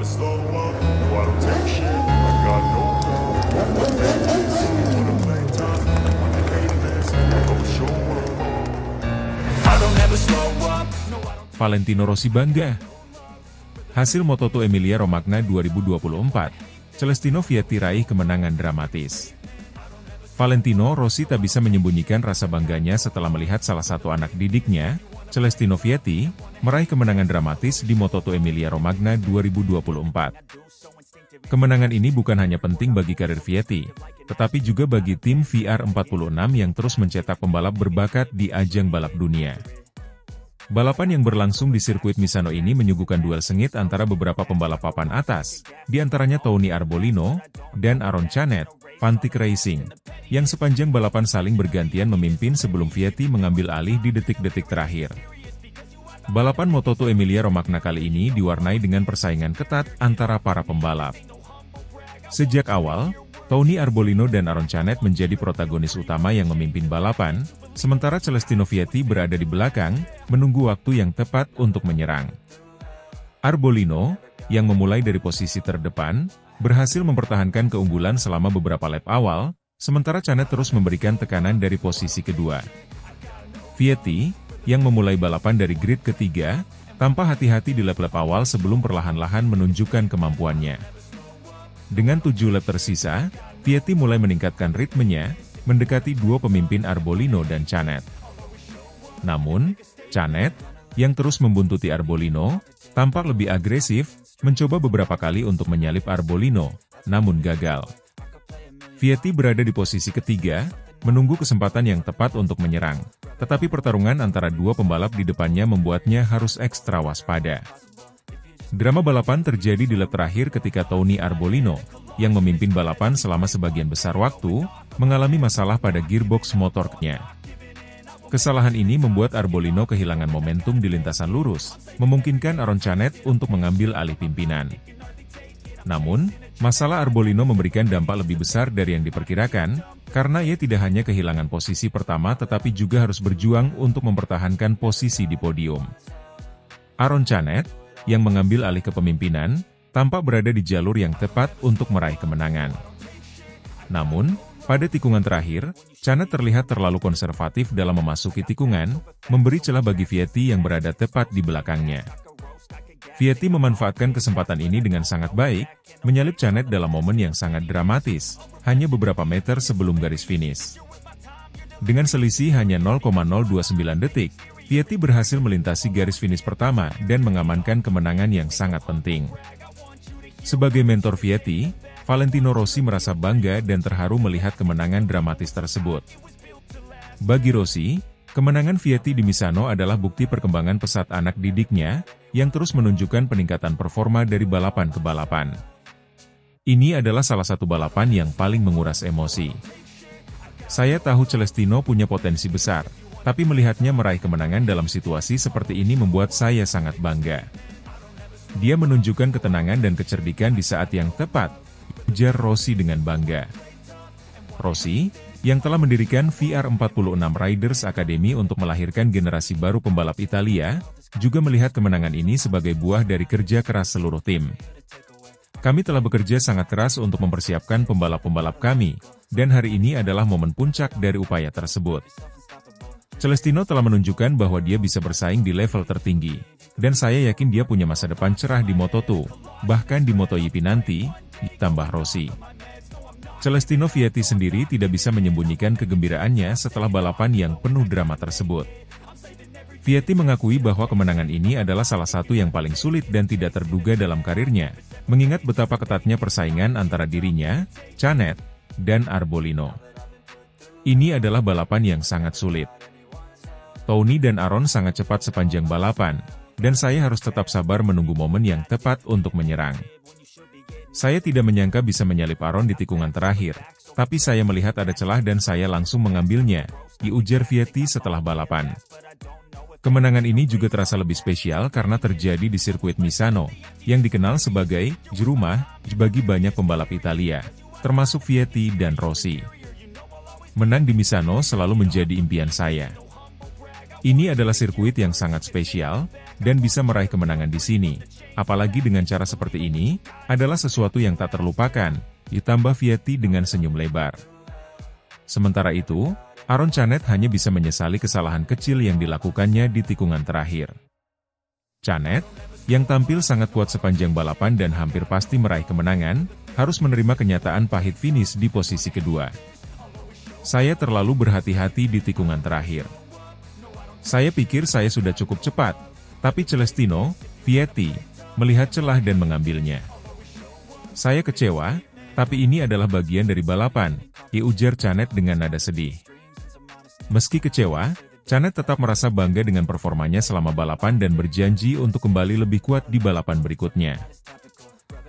slow up, no, I don't take shit. I got no love. Wanna play tough, when they hate this, go show up. I don't ever slow up, no, I don't. Valentino Rossi bangga. Hasil Moto2 Emilia-Romagna 2024, Celestino Vietti raih kemenangan dramatis. Valentino Rossi tak bisa menyembunyikan rasa bangganya setelah melihat salah satu anak didiknya, Celestino Vietti, meraih kemenangan dramatis di Moto2 Emilia-Romagna 2024. Kemenangan ini bukan hanya penting bagi karir Vietti, tetapi juga bagi tim VR46 yang terus mencetak pembalap berbakat di ajang balap dunia. Balapan yang berlangsung di sirkuit Misano ini menyuguhkan duel sengit antara beberapa pembalap papan atas, di antaranya Tony Arbolino dan Aaron Canet, Vantic Racing, yang sepanjang balapan saling bergantian memimpin sebelum Vietti mengambil alih di detik-detik terakhir. Balapan Moto2 Emilia-Romagna kali ini diwarnai dengan persaingan ketat antara para pembalap. Sejak awal, Tony Arbolino dan Aaron Canet menjadi protagonis utama yang memimpin balapan, sementara Celestino Vietti berada di belakang, menunggu waktu yang tepat untuk menyerang. Arbolino, yang memulai dari posisi terdepan, berhasil mempertahankan keunggulan selama beberapa lap awal, sementara Canet terus memberikan tekanan dari posisi kedua. Vietti, yang memulai balapan dari grid ketiga, tampak hati-hati di lap-lap awal sebelum perlahan-lahan menunjukkan kemampuannya. Dengan 7 lap tersisa, Vietti mulai meningkatkan ritmenya, mendekati dua pemimpin Arbolino dan Canet. Namun, Canet, yang terus membuntuti Arbolino, tampak lebih agresif, mencoba beberapa kali untuk menyalip Arbolino, namun gagal. Vietti berada di posisi ketiga, menunggu kesempatan yang tepat untuk menyerang, tetapi pertarungan antara dua pembalap di depannya membuatnya harus ekstra waspada. Drama balapan terjadi di lap terakhir ketika Tony Arbolino, yang memimpin balapan selama sebagian besar waktu, mengalami masalah pada gearbox motornya. Kesalahan ini membuat Arbolino kehilangan momentum di lintasan lurus, memungkinkan Aaron Canet untuk mengambil alih pimpinan. Namun, masalah Arbolino memberikan dampak lebih besar dari yang diperkirakan, karena ia tidak hanya kehilangan posisi pertama tetapi juga harus berjuang untuk mempertahankan posisi di podium. Aaron Canet, yang mengambil alih kepemimpinan, tampak berada di jalur yang tepat untuk meraih kemenangan. Namun, pada tikungan terakhir, Canet terlihat terlalu konservatif dalam memasuki tikungan, memberi celah bagi Vietti yang berada tepat di belakangnya. Vietti memanfaatkan kesempatan ini dengan sangat baik, menyalip Canet dalam momen yang sangat dramatis, hanya beberapa meter sebelum garis finish. Dengan selisih hanya 0,029 detik, Vietti berhasil melintasi garis finish pertama dan mengamankan kemenangan yang sangat penting. Sebagai mentor Vietti, Valentino Rossi merasa bangga dan terharu melihat kemenangan dramatis tersebut. Bagi Rossi, kemenangan Vietti di Misano adalah bukti perkembangan pesat anak didiknya, yang terus menunjukkan peningkatan performa dari balapan ke balapan. Ini adalah salah satu balapan yang paling menguras emosi. Saya tahu Celestino punya potensi besar, tapi melihatnya meraih kemenangan dalam situasi seperti ini membuat saya sangat bangga. Dia menunjukkan ketenangan dan kecerdikan di saat yang tepat, ujar Rossi dengan bangga. Rossi, yang telah mendirikan VR46 Riders Academy untuk melahirkan generasi baru pembalap Italia, juga melihat kemenangan ini sebagai buah dari kerja keras seluruh tim. Kami telah bekerja sangat keras untuk mempersiapkan pembalap-pembalap kami, dan hari ini adalah momen puncak dari upaya tersebut. Celestino telah menunjukkan bahwa dia bisa bersaing di level tertinggi, dan saya yakin dia punya masa depan cerah di Moto2, bahkan di MotoGP nanti, ditambah Rossi. Celestino Vietti sendiri tidak bisa menyembunyikan kegembiraannya setelah balapan yang penuh drama tersebut. Vietti mengakui bahwa kemenangan ini adalah salah satu yang paling sulit dan tidak terduga dalam karirnya, mengingat betapa ketatnya persaingan antara dirinya, Canet, dan Arbolino. Ini adalah balapan yang sangat sulit. Tony dan Aaron sangat cepat sepanjang balapan, dan saya harus tetap sabar menunggu momen yang tepat untuk menyerang. Saya tidak menyangka bisa menyalip Aaron di tikungan terakhir, tapi saya melihat ada celah dan saya langsung mengambilnya, diujar Vietti setelah balapan. Kemenangan ini juga terasa lebih spesial karena terjadi di sirkuit Misano, yang dikenal sebagai rumah bagi banyak pembalap Italia, termasuk Vietti dan Rossi. Menang di Misano selalu menjadi impian saya. Ini adalah sirkuit yang sangat spesial, dan bisa meraih kemenangan di sini, apalagi dengan cara seperti ini, adalah sesuatu yang tak terlupakan, ditambah Vietti dengan senyum lebar. Sementara itu, Aaron Canet hanya bisa menyesali kesalahan kecil yang dilakukannya di tikungan terakhir. Canet, yang tampil sangat kuat sepanjang balapan dan hampir pasti meraih kemenangan, harus menerima kenyataan pahit finish di posisi kedua. Saya terlalu berhati-hati di tikungan terakhir. Saya pikir saya sudah cukup cepat, tapi Celestino, Vietti, melihat celah dan mengambilnya. Saya kecewa, tapi ini adalah bagian dari balapan, ujar Canet dengan nada sedih. Meski kecewa, Canet tetap merasa bangga dengan performanya selama balapan dan berjanji untuk kembali lebih kuat di balapan berikutnya.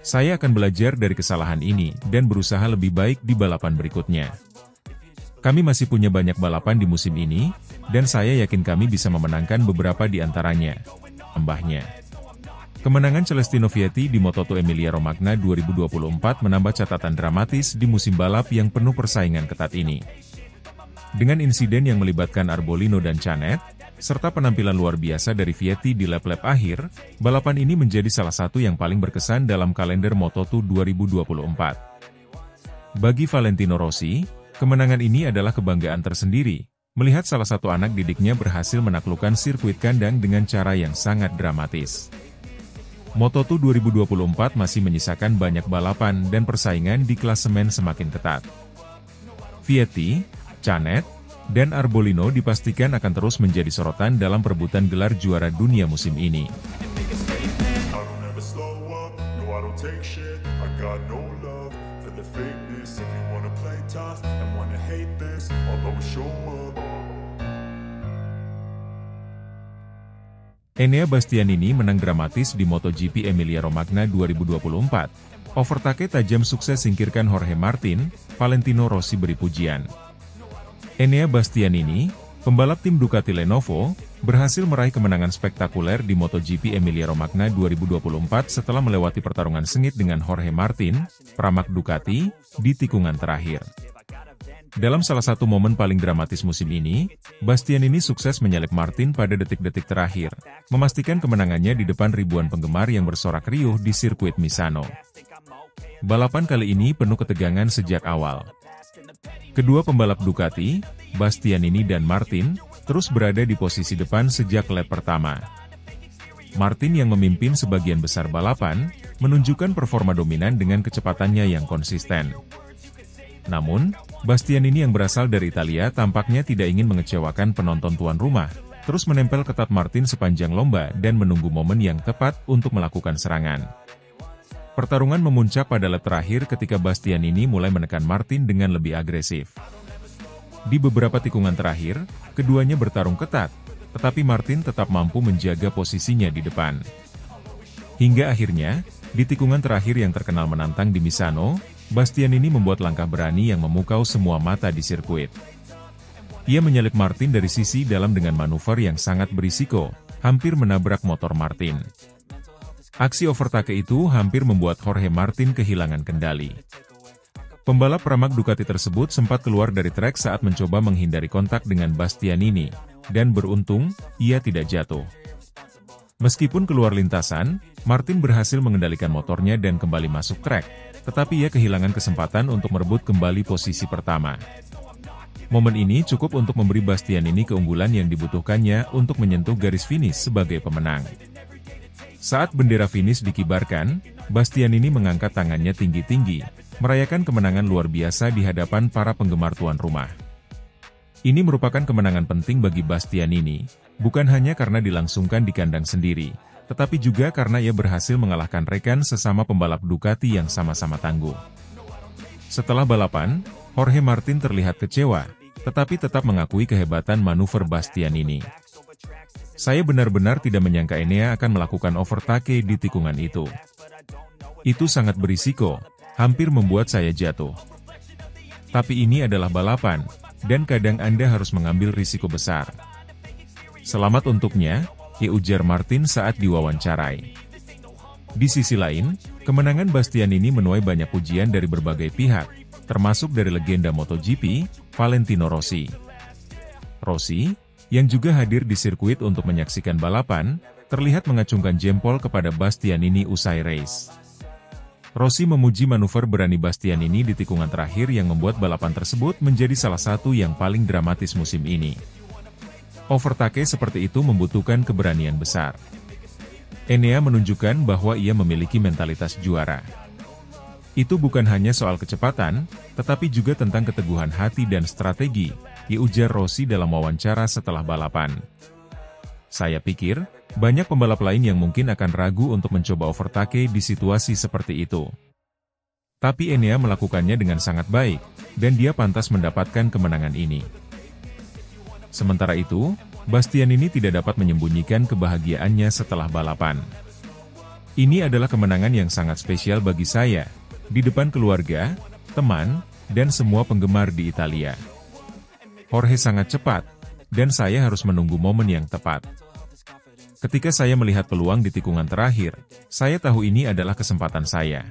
Saya akan belajar dari kesalahan ini dan berusaha lebih baik di balapan berikutnya. Kami masih punya banyak balapan di musim ini, dan saya yakin kami bisa memenangkan beberapa di antaranya, tambahnya. Kemenangan Celestino Vietti di Moto2 Emilia-Romagna 2024 menambah catatan dramatis di musim balap yang penuh persaingan ketat ini. Dengan insiden yang melibatkan Arbolino dan Canet, serta penampilan luar biasa dari Vietti di lap-lap akhir, balapan ini menjadi salah satu yang paling berkesan dalam kalender Moto2 2024. Bagi Valentino Rossi, kemenangan ini adalah kebanggaan tersendiri, melihat salah satu anak didiknya berhasil menaklukkan sirkuit kandang dengan cara yang sangat dramatis. Moto2 2024 masih menyisakan banyak balapan dan persaingan di klasemen semakin ketat. Vietti, Canet, dan Arbolino dipastikan akan terus menjadi sorotan dalam perebutan gelar juara dunia musim ini. Enea Bastianini menang dramatis di MotoGP Emilia-Romagna 2024. Overtake tajam sukses singkirkan Jorge Martin, Valentino Rossi beri pujian. Enea Bastianini, pembalap tim Ducati Lenovo, berhasil meraih kemenangan spektakuler di MotoGP Emilia-Romagna 2024 setelah melewati pertarungan sengit dengan Jorge Martin, pramak Ducati, di tikungan terakhir. Dalam salah satu momen paling dramatis musim ini, Bastianini sukses menyalip Martin pada detik-detik terakhir, memastikan kemenangannya di depan ribuan penggemar yang bersorak riuh di sirkuit Misano. Balapan kali ini penuh ketegangan sejak awal. Kedua pembalap Ducati, Bastianini dan Martin, terus berada di posisi depan sejak lap pertama. Martin yang memimpin sebagian besar balapan, menunjukkan performa dominan dengan kecepatannya yang konsisten. Namun, Bastianini yang berasal dari Italia tampaknya tidak ingin mengecewakan penonton tuan rumah, terus menempel ketat Martin sepanjang lomba dan menunggu momen yang tepat untuk melakukan serangan. Pertarungan memuncak pada lap terakhir ketika Bastianini mulai menekan Martin dengan lebih agresif. Di beberapa tikungan terakhir, keduanya bertarung ketat, tetapi Martin tetap mampu menjaga posisinya di depan. Hingga akhirnya, di tikungan terakhir yang terkenal menantang di Misano, Bastianini membuat langkah berani yang memukau semua mata di sirkuit. Ia menyalip Martin dari sisi dalam dengan manuver yang sangat berisiko, hampir menabrak motor Martin. Aksi overtake itu hampir membuat Jorge Martin kehilangan kendali. Pembalap pramak Ducati tersebut sempat keluar dari trek saat mencoba menghindari kontak dengan Bastianini, dan beruntung, ia tidak jatuh. Meskipun keluar lintasan, Martin berhasil mengendalikan motornya dan kembali masuk trek, tetapi ia kehilangan kesempatan untuk merebut kembali posisi pertama. Momen ini cukup untuk memberi Bastianini keunggulan yang dibutuhkannya untuk menyentuh garis finish sebagai pemenang. Saat bendera finish dikibarkan, Bastianini mengangkat tangannya tinggi-tinggi, merayakan kemenangan luar biasa di hadapan para penggemar tuan rumah. Ini merupakan kemenangan penting bagi Bastianini, bukan hanya karena dilangsungkan di kandang sendiri, tetapi juga karena ia berhasil mengalahkan rekan sesama pembalap Ducati yang sama-sama tangguh. Setelah balapan, Jorge Martin terlihat kecewa, tetapi tetap mengakui kehebatan manuver Bastianini. Saya benar-benar tidak menyangka Enea akan melakukan overtake di tikungan itu. Itu sangat berisiko, hampir membuat saya jatuh. Tapi ini adalah balapan, dan kadang Anda harus mengambil risiko besar. Selamat untuknya, ujar Martin saat diwawancarai. Di sisi lain, kemenangan Bastianini menuai banyak pujian dari berbagai pihak, termasuk dari legenda MotoGP, Valentino Rossi. Rossi, yang juga hadir di sirkuit untuk menyaksikan balapan, terlihat mengacungkan jempol kepada Bastianini usai race. Rossi memuji manuver berani Bastianini di tikungan terakhir yang membuat balapan tersebut menjadi salah satu yang paling dramatis musim ini. Overtake seperti itu membutuhkan keberanian besar. Enea menunjukkan bahwa ia memiliki mentalitas juara. Itu bukan hanya soal kecepatan, tetapi juga tentang keteguhan hati dan strategi, ujar Rossi dalam wawancara setelah balapan. Saya pikir, banyak pembalap lain yang mungkin akan ragu untuk mencoba overtake di situasi seperti itu. Tapi Enea melakukannya dengan sangat baik, dan dia pantas mendapatkan kemenangan ini. Sementara itu, Bastianini tidak dapat menyembunyikan kebahagiaannya setelah balapan. Ini adalah kemenangan yang sangat spesial bagi saya, di depan keluarga, teman, dan semua penggemar di Italia. Jorge sangat cepat, dan saya harus menunggu momen yang tepat. Ketika saya melihat peluang di tikungan terakhir, saya tahu ini adalah kesempatan saya.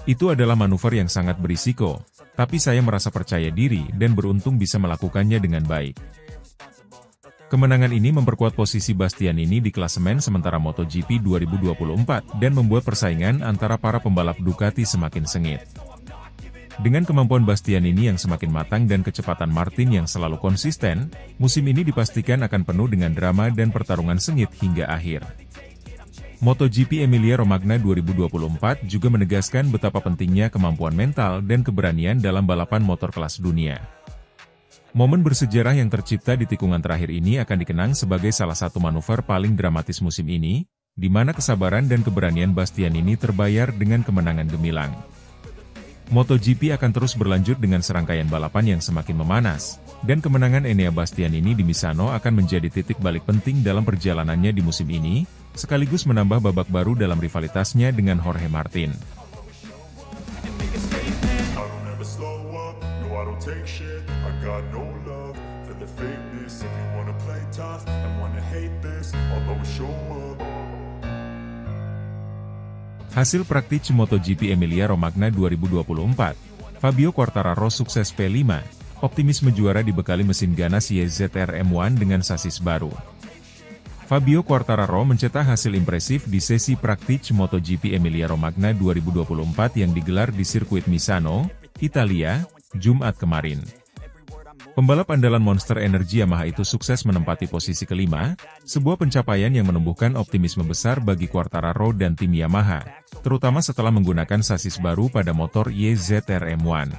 Itu adalah manuver yang sangat berisiko, tapi saya merasa percaya diri dan beruntung bisa melakukannya dengan baik. Kemenangan ini memperkuat posisi Bastianini di klasemen sementara MotoGP 2024 dan membuat persaingan antara para pembalap Ducati semakin sengit. Dengan kemampuan Bastianini yang semakin matang dan kecepatan Martin yang selalu konsisten, musim ini dipastikan akan penuh dengan drama dan pertarungan sengit hingga akhir. MotoGP Emilia-Romagna 2024 juga menegaskan betapa pentingnya kemampuan mental dan keberanian dalam balapan motor kelas dunia. Momen bersejarah yang tercipta di tikungan terakhir ini akan dikenang sebagai salah satu manuver paling dramatis musim ini, di mana kesabaran dan keberanian Bastianini terbayar dengan kemenangan gemilang. MotoGP akan terus berlanjut dengan serangkaian balapan yang semakin memanas, dan kemenangan Enea Bastianini di Misano akan menjadi titik balik penting dalam perjalanannya di musim ini, sekaligus menambah babak baru dalam rivalitasnya dengan Jorge Martin. Hasil praktik MotoGP Emilia-Romagna 2024, Fabio Quartararo sukses P5, optimisme juara dibekali mesin ganas YZR M1 dengan sasis baru. Fabio Quartararo mencetak hasil impresif di sesi praktik MotoGP Emilia-Romagna 2024 yang digelar di sirkuit Misano, Italia, Jumat kemarin. Pembalap andalan Monster Energy Yamaha itu sukses menempati posisi kelima, sebuah pencapaian yang menumbuhkan optimisme besar bagi Quartararo dan tim Yamaha, terutama setelah menggunakan sasis baru pada motor YZR M1.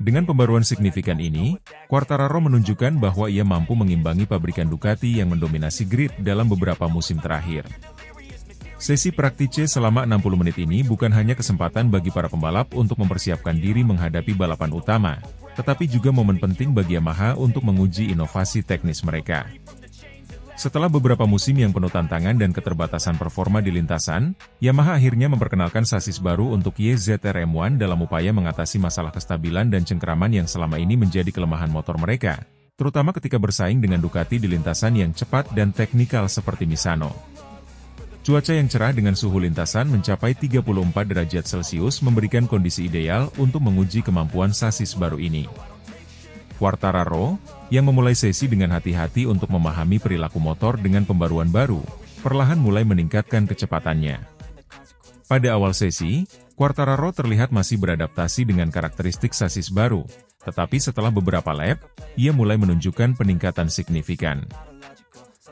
Dengan pembaruan signifikan ini, Quartararo menunjukkan bahwa ia mampu mengimbangi pabrikan Ducati yang mendominasi grid dalam beberapa musim terakhir. Sesi praktik selama 60 menit ini bukan hanya kesempatan bagi para pembalap untuk mempersiapkan diri menghadapi balapan utama, tetapi juga momen penting bagi Yamaha untuk menguji inovasi teknis mereka. Setelah beberapa musim yang penuh tantangan dan keterbatasan performa di lintasan, Yamaha akhirnya memperkenalkan sasis baru untuk YZR M1 dalam upaya mengatasi masalah kestabilan dan cengkeraman yang selama ini menjadi kelemahan motor mereka, terutama ketika bersaing dengan Ducati di lintasan yang cepat dan teknikal seperti Misano. Cuaca yang cerah dengan suhu lintasan mencapai 34 derajat Celcius memberikan kondisi ideal untuk menguji kemampuan sasis baru ini. Quartararo, yang memulai sesi dengan hati-hati untuk memahami perilaku motor dengan pembaruan baru, perlahan mulai meningkatkan kecepatannya. Pada awal sesi, Quartararo terlihat masih beradaptasi dengan karakteristik sasis baru, tetapi setelah beberapa lap, ia mulai menunjukkan peningkatan signifikan.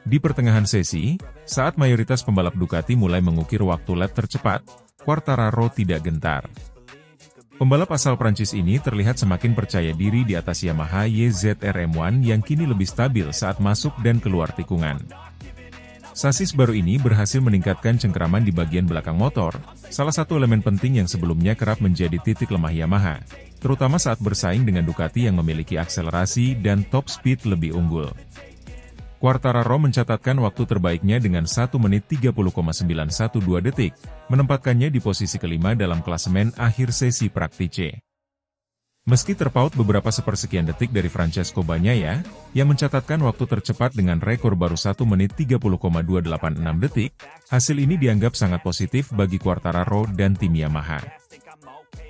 Di pertengahan sesi, saat mayoritas pembalap Ducati mulai mengukir waktu lap tercepat, Quartararo tidak gentar. Pembalap asal Prancis ini terlihat semakin percaya diri di atas Yamaha YZR M1 yang kini lebih stabil saat masuk dan keluar tikungan. Sasis baru ini berhasil meningkatkan cengkeraman di bagian belakang motor, salah satu elemen penting yang sebelumnya kerap menjadi titik lemah Yamaha, terutama saat bersaing dengan Ducati yang memiliki akselerasi dan top speed lebih unggul. Quartararo mencatatkan waktu terbaiknya dengan 1 menit 30,912 detik, menempatkannya di posisi kelima dalam klasemen akhir sesi praktik. Meski terpaut beberapa sepersekian detik dari Francesco Bagnaia, yang mencatatkan waktu tercepat dengan rekor baru 1 menit 30,286 detik, hasil ini dianggap sangat positif bagi Quartararo dan tim Yamaha.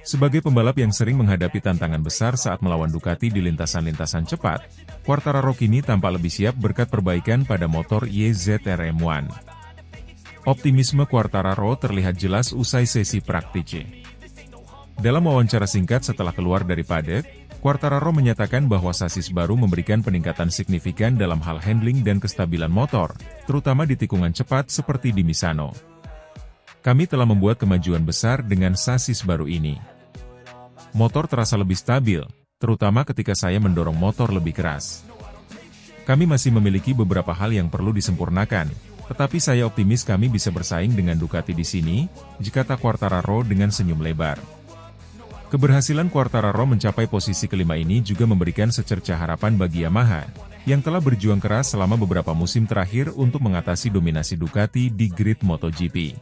Sebagai pembalap yang sering menghadapi tantangan besar saat melawan Ducati di lintasan-lintasan cepat, Quartararo kini tampak lebih siap berkat perbaikan pada motor YZR-M1. Optimisme Quartararo terlihat jelas usai sesi praktik. Dalam wawancara singkat setelah keluar dari paddock, Quartararo menyatakan bahwa sasis baru memberikan peningkatan signifikan dalam hal handling dan kestabilan motor, terutama di tikungan cepat seperti di Misano. Kami telah membuat kemajuan besar dengan sasis baru ini. Motor terasa lebih stabil, terutama ketika saya mendorong motor lebih keras. Kami masih memiliki beberapa hal yang perlu disempurnakan, tetapi saya optimis kami bisa bersaing dengan Ducati di sini, kata Quartararo dengan senyum lebar. Keberhasilan Quartararo mencapai posisi kelima ini juga memberikan secercah harapan bagi Yamaha, yang telah berjuang keras selama beberapa musim terakhir untuk mengatasi dominasi Ducati di grid MotoGP.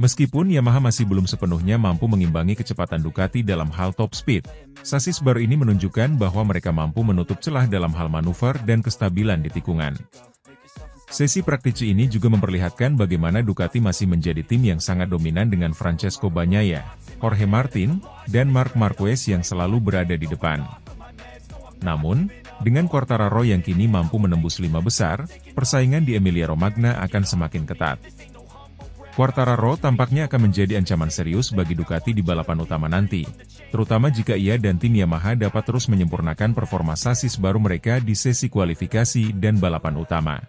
Meskipun Yamaha masih belum sepenuhnya mampu mengimbangi kecepatan Ducati dalam hal top speed, sasis baru ini menunjukkan bahwa mereka mampu menutup celah dalam hal manuver dan kestabilan di tikungan. Sesi praktik ini juga memperlihatkan bagaimana Ducati masih menjadi tim yang sangat dominan dengan Francesco Bagnaia, Jorge Martin, dan Marc Marquez yang selalu berada di depan. Namun, dengan Quartararo yang kini mampu menembus 5 besar, persaingan di Emilia-Romagna akan semakin ketat. Quartararo tampaknya akan menjadi ancaman serius bagi Ducati di balapan utama nanti, terutama jika ia dan tim Yamaha dapat terus menyempurnakan performa sasis baru mereka di sesi kualifikasi dan balapan utama.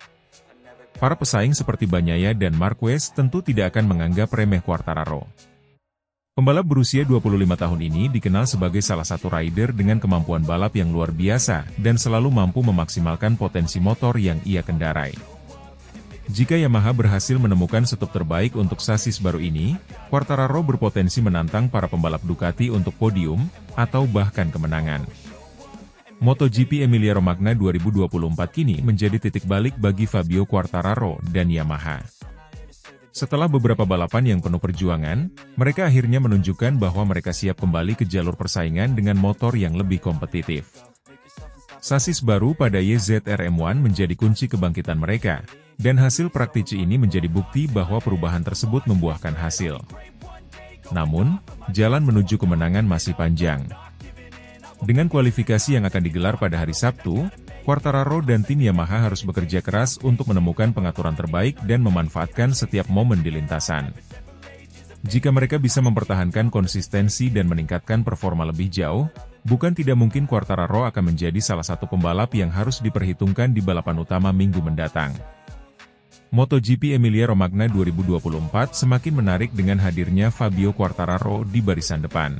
Para pesaing seperti Bagnaia dan Marquez tentu tidak akan menganggap remeh Quartararo. Pembalap berusia 25 tahun ini dikenal sebagai salah satu rider dengan kemampuan balap yang luar biasa dan selalu mampu memaksimalkan potensi motor yang ia kendarai. Jika Yamaha berhasil menemukan setup terbaik untuk sasis baru ini, Quartararo berpotensi menantang para pembalap Ducati untuk podium, atau bahkan kemenangan. MotoGP Emilia-Romagna 2024 kini menjadi titik balik bagi Fabio Quartararo dan Yamaha. Setelah beberapa balapan yang penuh perjuangan, mereka akhirnya menunjukkan bahwa mereka siap kembali ke jalur persaingan dengan motor yang lebih kompetitif. Sasis baru pada YZR-M1 menjadi kunci kebangkitan mereka, dan hasil praktik ini menjadi bukti bahwa perubahan tersebut membuahkan hasil. Namun, jalan menuju kemenangan masih panjang. Dengan kualifikasi yang akan digelar pada hari Sabtu, Quartararo dan tim Yamaha harus bekerja keras untuk menemukan pengaturan terbaik dan memanfaatkan setiap momen di lintasan. Jika mereka bisa mempertahankan konsistensi dan meningkatkan performa lebih jauh, bukan tidak mungkin Quartararo akan menjadi salah satu pembalap yang harus diperhitungkan di balapan utama minggu mendatang. MotoGP Emilia-Romagna 2024 semakin menarik dengan hadirnya Fabio Quartararo di barisan depan.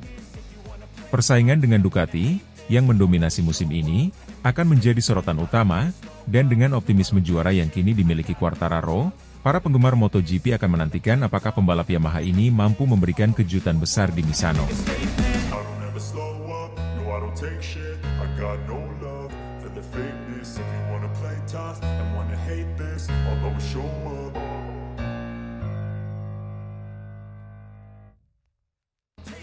Persaingan dengan Ducati, yang mendominasi musim ini, akan menjadi sorotan utama, dan dengan optimisme juara yang kini dimiliki Quartararo, para penggemar MotoGP akan menantikan apakah pembalap Yamaha ini mampu memberikan kejutan besar di Misano.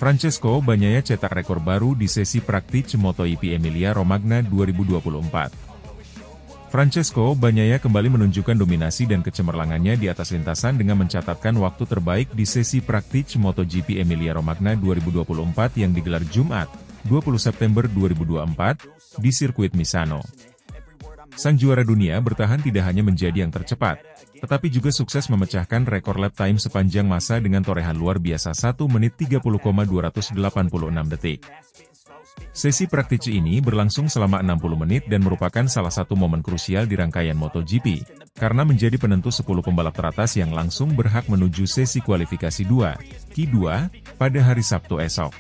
Francesco Bagnaia cetak rekor baru di sesi praktik MotoGP Emilia-Romagna 2024. Francesco Bagnaia kembali menunjukkan dominasi dan kecemerlangannya di atas lintasan dengan mencatatkan waktu terbaik di sesi praktik MotoGP Emilia-Romagna 2024 yang digelar Jumat, 20 September 2024, di sirkuit Misano. Sang juara dunia bertahan tidak hanya menjadi yang tercepat, tetapi juga sukses memecahkan rekor lap time sepanjang masa dengan torehan luar biasa 1 menit 30,286 detik. Sesi praktik ini berlangsung selama 60 menit dan merupakan salah satu momen krusial di rangkaian MotoGP, karena menjadi penentu 10 pembalap teratas yang langsung berhak menuju sesi kualifikasi 2, Q2, pada hari Sabtu esok.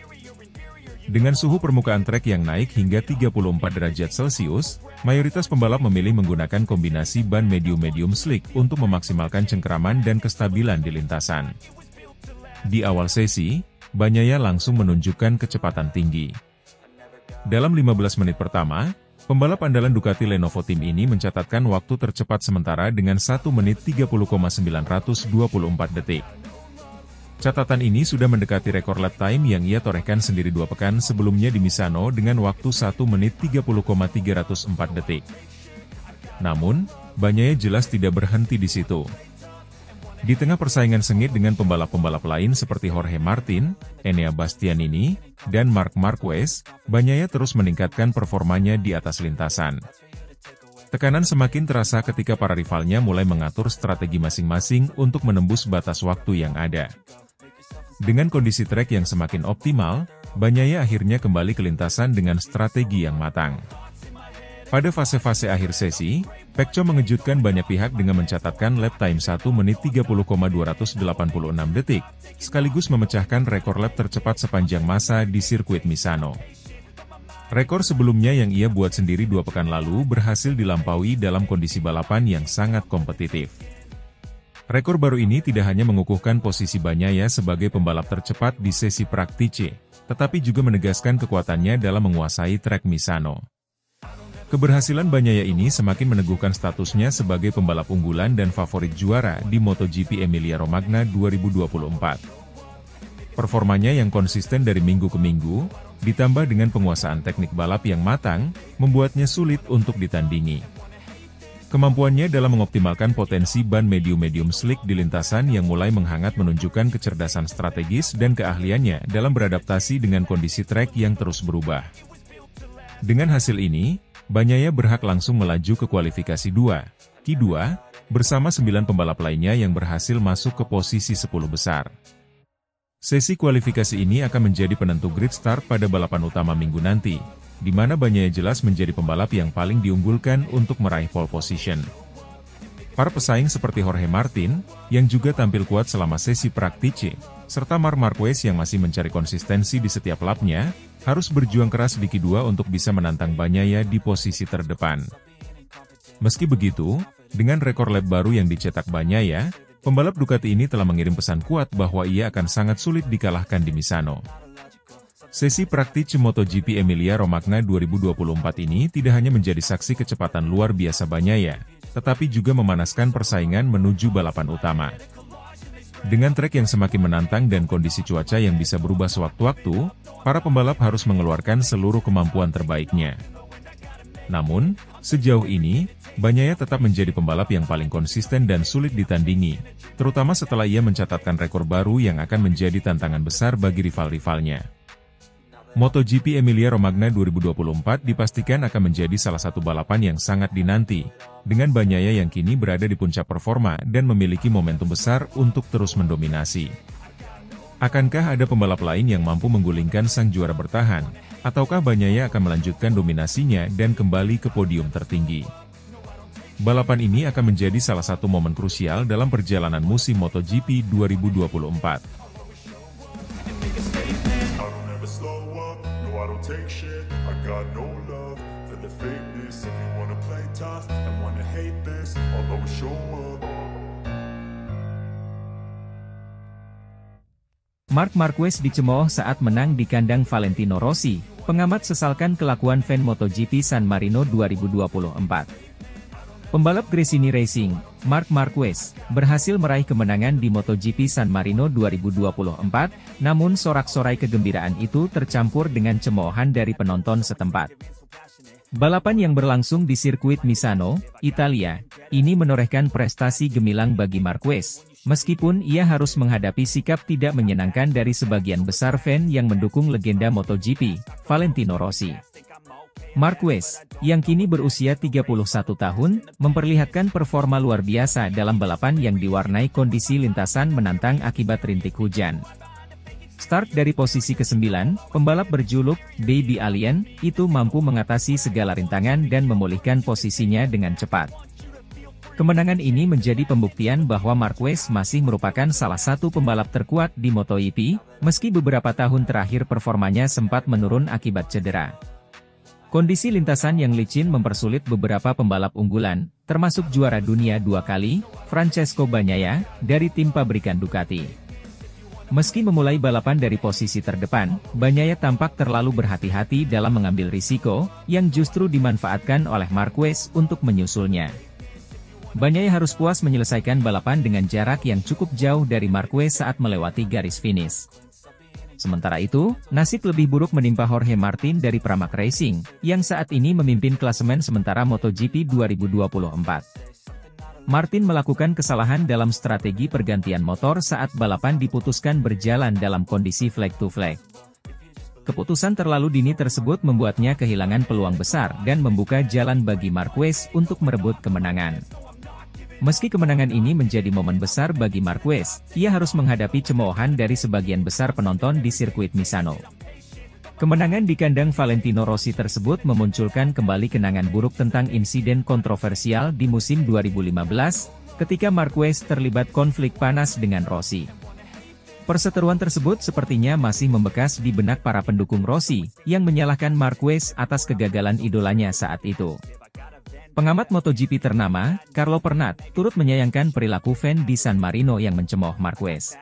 Dengan suhu permukaan trek yang naik hingga 34 derajat Celcius, mayoritas pembalap memilih menggunakan kombinasi ban medium-medium slick untuk memaksimalkan cengkeraman dan kestabilan di lintasan. Di awal sesi, Bagnaia langsung menunjukkan kecepatan tinggi. Dalam 15 menit pertama, pembalap andalan Ducati Lenovo Team ini mencatatkan waktu tercepat sementara dengan 1 menit 30,924 detik. Catatan ini sudah mendekati rekor lap time yang ia torehkan sendiri 2 pekan sebelumnya di Misano dengan waktu 1 menit 30,304 detik. Namun, Bagnaia jelas tidak berhenti di situ. Di tengah persaingan sengit dengan pembalap-pembalap lain seperti Jorge Martin, Enea Bastianini, dan Marc Marquez, Bagnaia terus meningkatkan performanya di atas lintasan. Tekanan semakin terasa ketika para rivalnya mulai mengatur strategi masing-masing untuk menembus batas waktu yang ada. Dengan kondisi trek yang semakin optimal, Bagnaia akhirnya kembali ke lintasan dengan strategi yang matang. Pada fase-fase akhir sesi, Pecco mengejutkan banyak pihak dengan mencatatkan lap time 1 menit 30,286 detik, sekaligus memecahkan rekor lap tercepat sepanjang masa di sirkuit Misano. Rekor sebelumnya yang ia buat sendiri 2 pekan lalu berhasil dilampaui dalam kondisi balapan yang sangat kompetitif. Rekor baru ini tidak hanya mengukuhkan posisi Bagnaia sebagai pembalap tercepat di sesi Praktice, tetapi juga menegaskan kekuatannya dalam menguasai trek Misano. Keberhasilan Bagnaia ini semakin meneguhkan statusnya sebagai pembalap unggulan dan favorit juara di MotoGP Emilia-Romagna 2024. Performanya yang konsisten dari minggu ke minggu, ditambah dengan penguasaan teknik balap yang matang, membuatnya sulit untuk ditandingi. Kemampuannya dalam mengoptimalkan potensi ban medium-medium slick di lintasan yang mulai menghangat menunjukkan kecerdasan strategis dan keahliannya dalam beradaptasi dengan kondisi trek yang terus berubah. Dengan hasil ini, Bagnaia berhak langsung melaju ke kualifikasi 2, Q2, bersama 9 pembalap lainnya yang berhasil masuk ke posisi 10 besar. Sesi kualifikasi ini akan menjadi penentu grid start pada balapan utama minggu nanti, di mana Bagnaia jelas menjadi pembalap yang paling diunggulkan untuk meraih pole position. Para pesaing seperti Jorge Martin, yang juga tampil kuat selama sesi Praktice, serta Marc Marquez yang masih mencari konsistensi di setiap lapnya, harus berjuang keras di Q2 untuk bisa menantang Bagnaia di posisi terdepan. Meski begitu, dengan rekor lap baru yang dicetak Bagnaia, pembalap Ducati ini telah mengirim pesan kuat bahwa ia akan sangat sulit dikalahkan di Misano. Sesi Praktice MotoGP Emilia-Romagna 2024 ini tidak hanya menjadi saksi kecepatan luar biasa Bagnaia, tetapi juga memanaskan persaingan menuju balapan utama. Dengan trek yang semakin menantang dan kondisi cuaca yang bisa berubah sewaktu-waktu, para pembalap harus mengeluarkan seluruh kemampuan terbaiknya. Namun, sejauh ini, Bagnaia tetap menjadi pembalap yang paling konsisten dan sulit ditandingi, terutama setelah ia mencatatkan rekor baru yang akan menjadi tantangan besar bagi rival-rivalnya. MotoGP Emilia-Romagna 2024 dipastikan akan menjadi salah satu balapan yang sangat dinanti, dengan Bagnaia yang kini berada di puncak performa dan memiliki momentum besar untuk terus mendominasi. Akankah ada pembalap lain yang mampu menggulingkan sang juara bertahan, ataukah Bagnaia akan melanjutkan dominasinya dan kembali ke podium tertinggi? Balapan ini akan menjadi salah satu momen krusial dalam perjalanan musim MotoGP 2024. I don't take shit, I got no love for the fakeness. If you wanna play tough and wanna hate this, I'll always show up. Marc Marquez dicemooh saat menang di kandang Valentino Rossi. Pengamat sesalkan kelakuan fan MotoGP San Marino 2024. Pembalap Gresini Racing, Marc Marquez, berhasil meraih kemenangan di MotoGP San Marino 2024, namun sorak-sorai kegembiraan itu tercampur dengan cemoohan dari penonton setempat. Balapan yang berlangsung di sirkuit Misano, Italia, ini menorehkan prestasi gemilang bagi Marquez, meskipun ia harus menghadapi sikap tidak menyenangkan dari sebagian besar fan yang mendukung legenda MotoGP, Valentino Rossi. Marquez, yang kini berusia 31 tahun, memperlihatkan performa luar biasa dalam balapan yang diwarnai kondisi lintasan menantang akibat rintik hujan. Start dari posisi ke-9, pembalap berjuluk Baby Alien, itu mampu mengatasi segala rintangan dan memulihkan posisinya dengan cepat. Kemenangan ini menjadi pembuktian bahwa Marquez masih merupakan salah satu pembalap terkuat di MotoGP, meski beberapa tahun terakhir performanya sempat menurun akibat cedera. Kondisi lintasan yang licin mempersulit beberapa pembalap unggulan, termasuk juara dunia 2 kali, Francesco Bagnaia, dari tim pabrikan Ducati. Meski memulai balapan dari posisi terdepan, Bagnaia tampak terlalu berhati-hati dalam mengambil risiko, yang justru dimanfaatkan oleh Marquez untuk menyusulnya. Bagnaia harus puas menyelesaikan balapan dengan jarak yang cukup jauh dari Marquez saat melewati garis finish. Sementara itu, nasib lebih buruk menimpa Jorge Martin dari Pramac Racing, yang saat ini memimpin klasemen sementara MotoGP 2024. Martin melakukan kesalahan dalam strategi pergantian motor saat balapan diputuskan berjalan dalam kondisi flag to flag. Keputusan terlalu dini tersebut membuatnya kehilangan peluang besar dan membuka jalan bagi Marquez untuk merebut kemenangan. Meski kemenangan ini menjadi momen besar bagi Marquez, ia harus menghadapi cemoohan dari sebagian besar penonton di sirkuit Misano. Kemenangan di kandang Valentino Rossi tersebut memunculkan kembali kenangan buruk tentang insiden kontroversial di musim 2015, ketika Marquez terlibat konflik panas dengan Rossi. Perseteruan tersebut sepertinya masih membekas di benak para pendukung Rossi, yang menyalahkan Marquez atas kegagalan idolanya saat itu. Pengamat MotoGP ternama, Carlo Pernat, turut menyayangkan perilaku fan di San Marino yang mencemooh Marquez.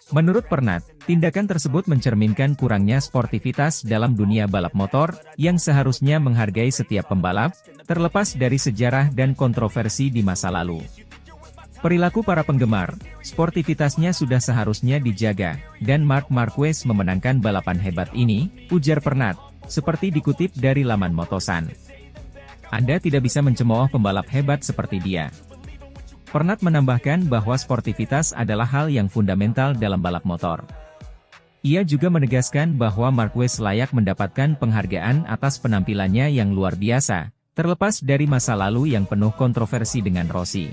Menurut Pernat, tindakan tersebut mencerminkan kurangnya sportivitas dalam dunia balap motor, yang seharusnya menghargai setiap pembalap, terlepas dari sejarah dan kontroversi di masa lalu. Perilaku para penggemar, sportivitasnya sudah seharusnya dijaga, dan Marc Marquez memenangkan balapan hebat ini, ujar Pernat, seperti dikutip dari laman Motosan. Anda tidak bisa mencemooh pembalap hebat seperti dia. Pernat menambahkan bahwa sportivitas adalah hal yang fundamental dalam balap motor. Ia juga menegaskan bahwa Marquez layak mendapatkan penghargaan atas penampilannya yang luar biasa, terlepas dari masa lalu yang penuh kontroversi dengan Rossi.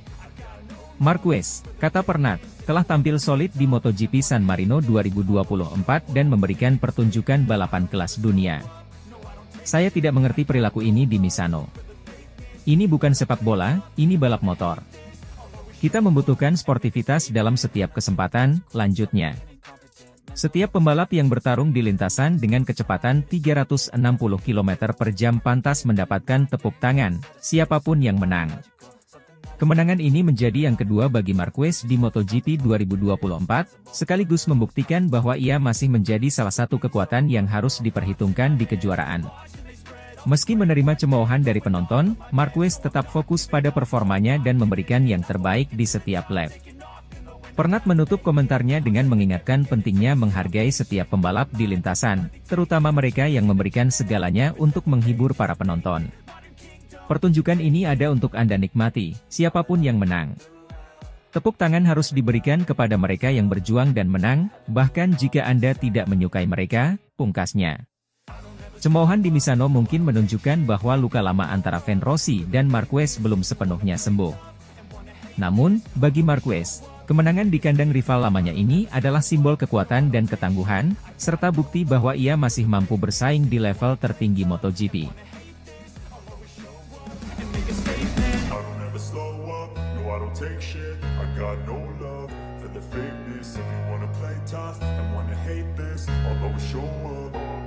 Marquez, kata Pernat, telah tampil solid di MotoGP San Marino 2024 dan memberikan pertunjukan balapan kelas dunia. Saya tidak mengerti perilaku ini di Misano. Ini bukan sepak bola, ini balap motor. Kita membutuhkan sportivitas dalam setiap kesempatan, lanjutnya. Setiap pembalap yang bertarung di lintasan dengan kecepatan 360 km per jam pantas mendapatkan tepuk tangan, siapapun yang menang. Kemenangan ini menjadi yang kedua bagi Marquez di MotoGP 2024, sekaligus membuktikan bahwa ia masih menjadi salah satu kekuatan yang harus diperhitungkan di kejuaraan. Meski menerima cemoohan dari penonton, Marquez tetap fokus pada performanya dan memberikan yang terbaik di setiap lap. Pernat menutup komentarnya dengan mengingatkan pentingnya menghargai setiap pembalap di lintasan, terutama mereka yang memberikan segalanya untuk menghibur para penonton. Pertunjukan ini ada untuk Anda nikmati, siapapun yang menang. Tepuk tangan harus diberikan kepada mereka yang berjuang dan menang, bahkan jika Anda tidak menyukai mereka, pungkasnya. Cemoohan di Misano mungkin menunjukkan bahwa luka lama antara fan Rossi dan Marquez belum sepenuhnya sembuh. Namun, bagi Marquez, kemenangan di kandang rival lamanya ini adalah simbol kekuatan dan ketangguhan, serta bukti bahwa ia masih mampu bersaing di level tertinggi MotoGP. If you wanna play tough and wanna hate this, I'll always show up.